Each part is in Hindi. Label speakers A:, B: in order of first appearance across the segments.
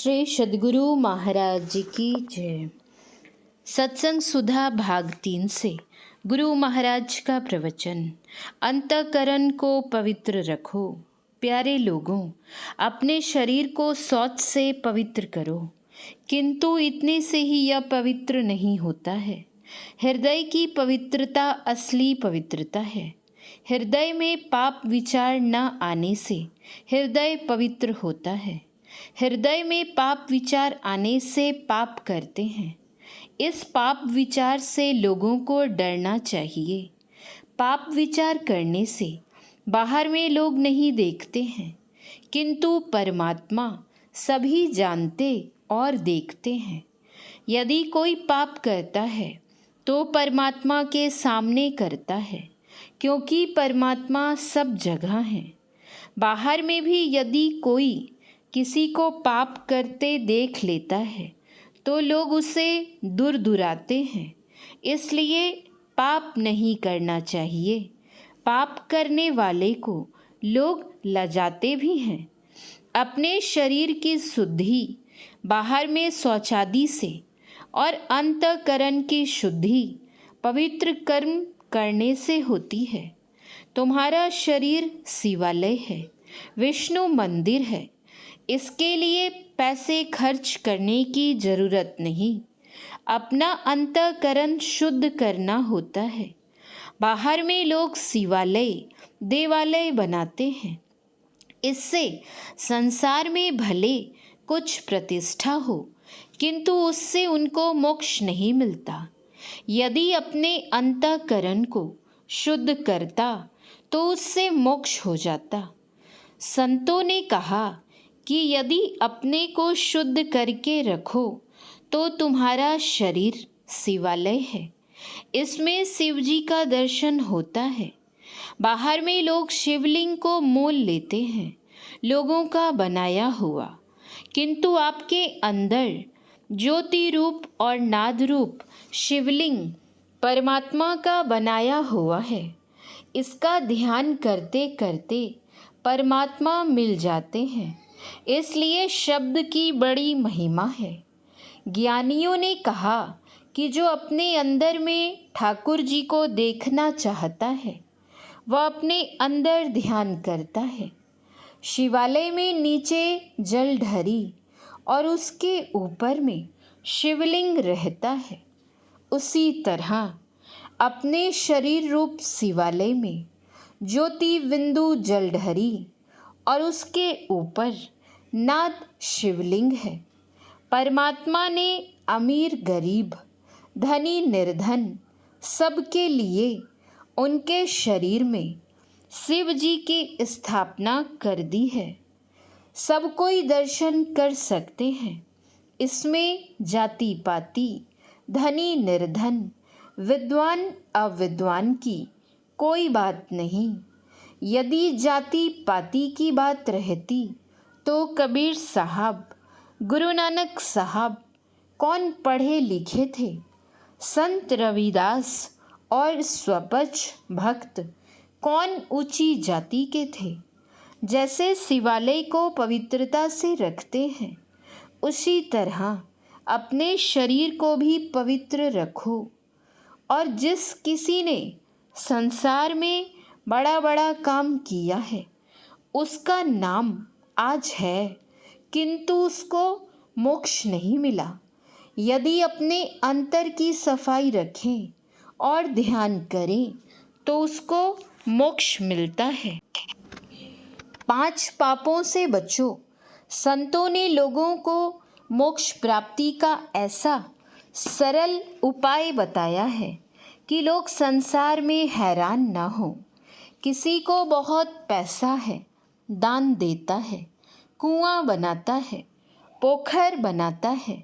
A: श्री सद्गुरु महाराज जी की जय। सत्संग सुधा भाग 3 से गुरु महाराज का प्रवचन। अंतःकरण को पवित्र रखो। प्यारे लोगों, अपने शरीर को शौच से पवित्र करो, किंतु इतने से ही यह पवित्र नहीं होता है। हृदय की पवित्रता असली पवित्रता है। हृदय में पाप विचार न आने से हृदय पवित्र होता है। हृदय में पाप विचार आने से पाप करते हैं। इस पाप विचार से लोगों को डरना चाहिए। पाप विचार करने से बाहर में लोग नहीं देखते हैं, किंतु परमात्मा सभी जानते और देखते हैं। यदि कोई पाप करता है तो परमात्मा के सामने करता है, क्योंकि परमात्मा सब जगह है। बाहर में भी यदि कोई किसी को पाप करते देख लेता है तो लोग उसे दूर दुराते हैं। इसलिए पाप नहीं करना चाहिए। पाप करने वाले को लोग लजाते भी हैं। अपने शरीर की शुद्धि बाहर में शौचादि से और अंतःकरण की शुद्धि पवित्र कर्म करने से होती है। तुम्हारा शरीर शिवालय है, विष्णु मंदिर है। इसके लिए पैसे खर्च करने की ज़रूरत नहीं। अपना अंतःकरण शुद्ध करना होता है। बाहर में लोग शिवालय देवालय बनाते हैं। इससे संसार में भले कुछ प्रतिष्ठा हो, किंतु उससे उनको मोक्ष नहीं मिलता। यदि अपने अंतःकरण को शुद्ध करता तो उससे मोक्ष हो जाता। संतों ने कहा कि यदि अपने को शुद्ध करके रखो तो तुम्हारा शरीर शिवालय है। इसमें शिव जी का दर्शन होता है। बाहर में लोग शिवलिंग को मोल लेते हैं, लोगों का बनाया हुआ, किंतु आपके अंदर ज्योति रूप और नाद रूप शिवलिंग परमात्मा का बनाया हुआ है। इसका ध्यान करते करते परमात्मा मिल जाते हैं। इसलिए शब्द की बड़ी महिमा है। ज्ञानियों ने कहा कि जो अपने अंदर में ठाकुर जी को देखना चाहता है वह अपने अंदर ध्यान करता है। शिवालय में नीचे जल ढरी और उसके ऊपर में शिवलिंग रहता है। उसी तरह अपने शरीर रूप शिवालय में ज्योति बिंदु जल ढरी और उसके ऊपर नाद शिवलिंग है। परमात्मा ने अमीर गरीब, धनी निर्धन सबके लिए उनके शरीर में शिव जी की स्थापना कर दी है। सब कोई दर्शन कर सकते हैं। इसमें जाति पाति, धनी निर्धन, विद्वान अविद्वान की कोई बात नहीं। यदि जाति पाति की बात रहती तो कबीर साहब, गुरु नानक साहब कौन पढ़े लिखे थे। संत रविदास और स्वपच भक्त कौन ऊंची जाति के थे। जैसे शिवालय को पवित्रता से रखते हैं, उसी तरह अपने शरीर को भी पवित्र रखो। और जिस किसी ने संसार में बड़ा बड़ा काम किया है उसका नाम आज है, किंतु उसको मोक्ष नहीं मिला। यदि अपने अंतर की सफाई रखें और ध्यान करें तो उसको मोक्ष मिलता है। 5 पापों से बचो। संतों ने लोगों को मोक्ष प्राप्ति का ऐसा सरल उपाय बताया है कि लोग संसार में हैरान न हो। किसी को बहुत पैसा है, दान देता है, कुआं बनाता है, पोखर बनाता है,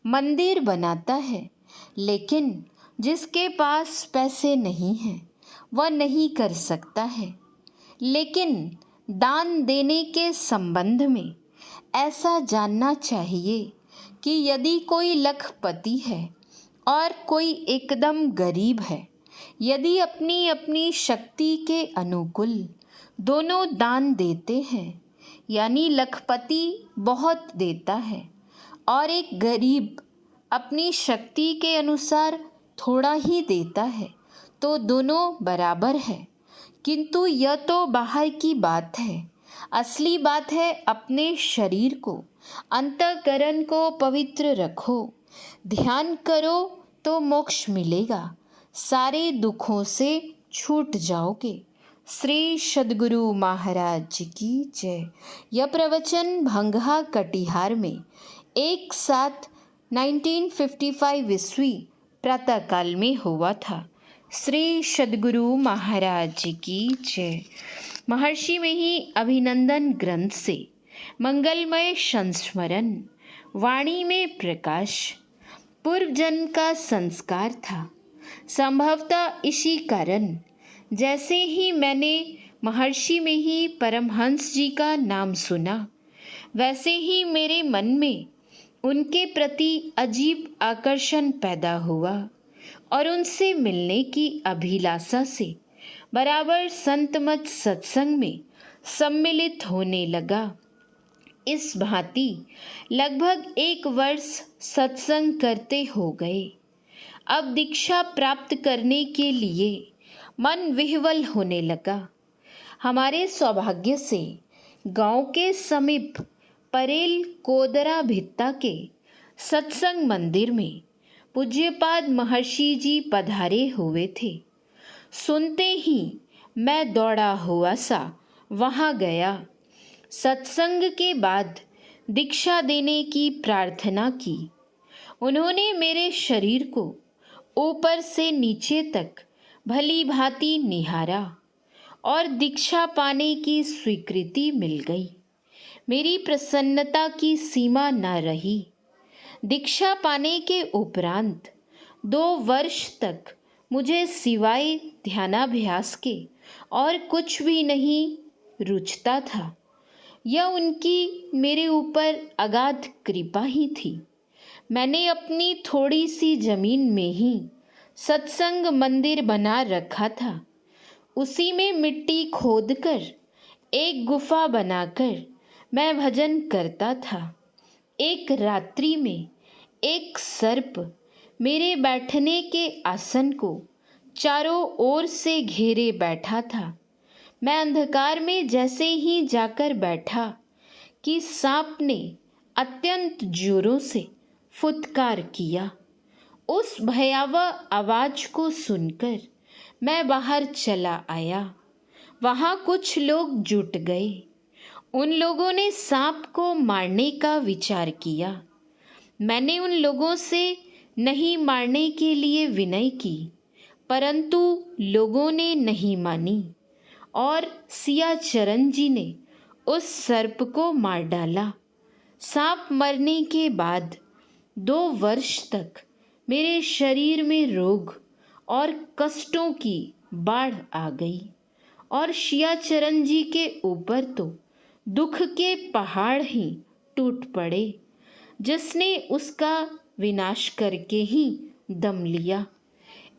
A: मंदिर बनाता है, लेकिन जिसके पास पैसे नहीं हैं वह नहीं कर सकता है। लेकिन दान देने के संबंध में ऐसा जानना चाहिए कि यदि कोई लखपति है और कोई एकदम गरीब है, यदि अपनी अपनी शक्ति के अनुकूल दोनों दान देते हैं, यानी लखपति बहुत देता है और एक गरीब अपनी शक्ति के अनुसार थोड़ा ही देता है तो दोनों बराबर है। किंतु यह तो बाहर की बात है। असली बात है अपने शरीर को, अंतःकरण को पवित्र रखो। ध्यान करो तो मोक्ष मिलेगा, सारे दुखों से छूट जाओगे। श्री सद्गुरु महाराज की जय। यह प्रवचन भंगहा कटिहार में 1/7/1955 ईस्वी प्रातःकाल में हुआ था। श्री सद्गुरु महाराज की जय। महर्षि में ही अभिनंदन ग्रंथ से मंगलमय संस्मरण, वाणी में प्रकाश, पूर्व जन्म का संस्कार था। संभवतः इसी कारण जैसे ही मैंने महर्षि में ही परमहंस जी का नाम सुना, वैसे ही मेरे मन में उनके प्रति अजीब आकर्षण पैदा हुआ और उनसे मिलने की अभिलाषा से बराबर संतमत सत्संग में सम्मिलित होने लगा। इस भांति लगभग 1 वर्ष सत्संग करते हो गए। अब दीक्षा प्राप्त करने के लिए मन विह्वल होने लगा। हमारे सौभाग्य से गांव के समीप परेल कोदरा भित्ता के सत्संग मंदिर में पूज्यपाद महर्षि जी पधारे हुए थे। सुनते ही मैं दौड़ा हुआ सा वहाँ गया। सत्संग के बाद दीक्षा देने की प्रार्थना की। उन्होंने मेरे शरीर को ऊपर से नीचे तक भली भांति निहारा और दीक्षा पाने की स्वीकृति मिल गई। मेरी प्रसन्नता की सीमा न रही। दीक्षा पाने के उपरांत 2 वर्ष तक मुझे सिवाय ध्यानाभ्यास के और कुछ भी नहीं रुचता था। यह उनकी मेरे ऊपर अगाध कृपा ही थी। मैंने अपनी थोड़ी सी जमीन में ही सत्संग मंदिर बना रखा था। उसी में मिट्टी खोदकर एक गुफा बनाकर मैं भजन करता था। एक रात्रि में एक सर्प मेरे बैठने के आसन को चारों ओर से घेरे बैठा था। मैं अंधकार में जैसे ही जाकर बैठा कि सांप ने अत्यंत जोरों से फुत्कार किया। उस भयावह आवाज को सुनकर मैं बाहर चला आया। वहाँ कुछ लोग जुट गए। उन लोगों ने सांप को मारने का विचार किया। मैंने उन लोगों से नहीं मारने के लिए विनय की, परंतु लोगों ने नहीं मानी और सियाचरण जी ने उस सर्प को मार डाला। सांप मरने के बाद 2 वर्ष तक मेरे शरीर में रोग और कष्टों की बाढ़ आ गई और सियाचरण जी के ऊपर तो दुख के पहाड़ ही टूट पड़े, जिसने उसका विनाश करके ही दम लिया।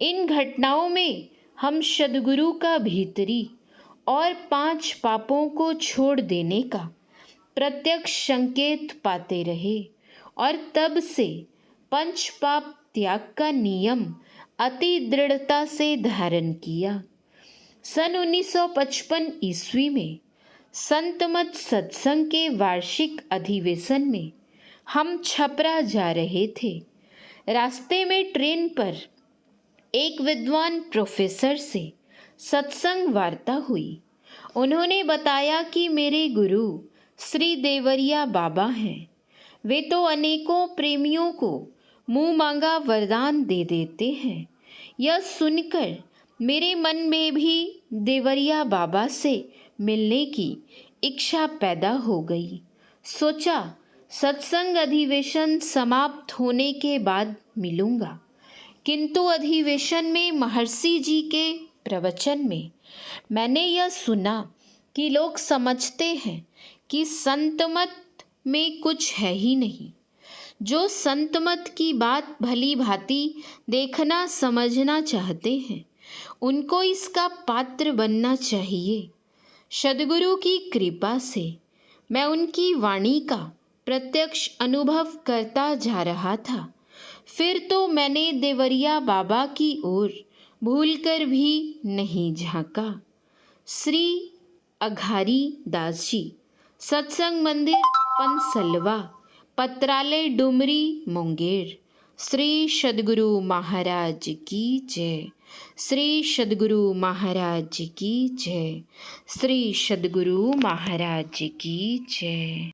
A: इन घटनाओं में हम सद्गुरु का भीतरी और 5 पापों को छोड़ देने का प्रत्यक्ष संकेत पाते रहे और तब से 5 पाप त्याग का नियम अति दृढ़ता से धारण किया। सन 1955 ईस्वी में संतमत सत्संग के वार्षिक अधिवेशन में हम छपरा जा रहे थे। रास्ते में ट्रेन पर एक विद्वान प्रोफेसर से सत्संग वार्ता हुई। उन्होंने बताया कि मेरे गुरु श्री देवरिया बाबा हैं। वे तो अनेकों प्रेमियों को मुंह मांगा वरदान दे देते हैं। यह सुनकर मेरे मन में भी देवरिया बाबा से मिलने की इच्छा पैदा हो गई। सोचा सत्संग अधिवेशन समाप्त होने के बाद मिलूंगा, किंतु अधिवेशन में महर्षि जी के प्रवचन में मैंने यह सुना कि लोग समझते हैं कि संतमत में कुछ है ही नहीं। जो संतमत की बात भली भांति देखना समझना चाहते हैं, उनको इसका पात्र बनना चाहिए। सद्गुरु की कृपा से मैं उनकी वाणी का प्रत्यक्ष अनुभव करता जा रहा था। फिर तो मैंने देवरिया बाबा की ओर भूलकर भी नहीं झांका। श्री अघारी दास जी, सत्संग मंदिर पनसलवा, पत्रालय डुमरी मुंगेर। श्री सद्गुरु महाराज की जय। श्री सद्गुरु महाराज की जय। श्री सद्गुरु महाराज की जय।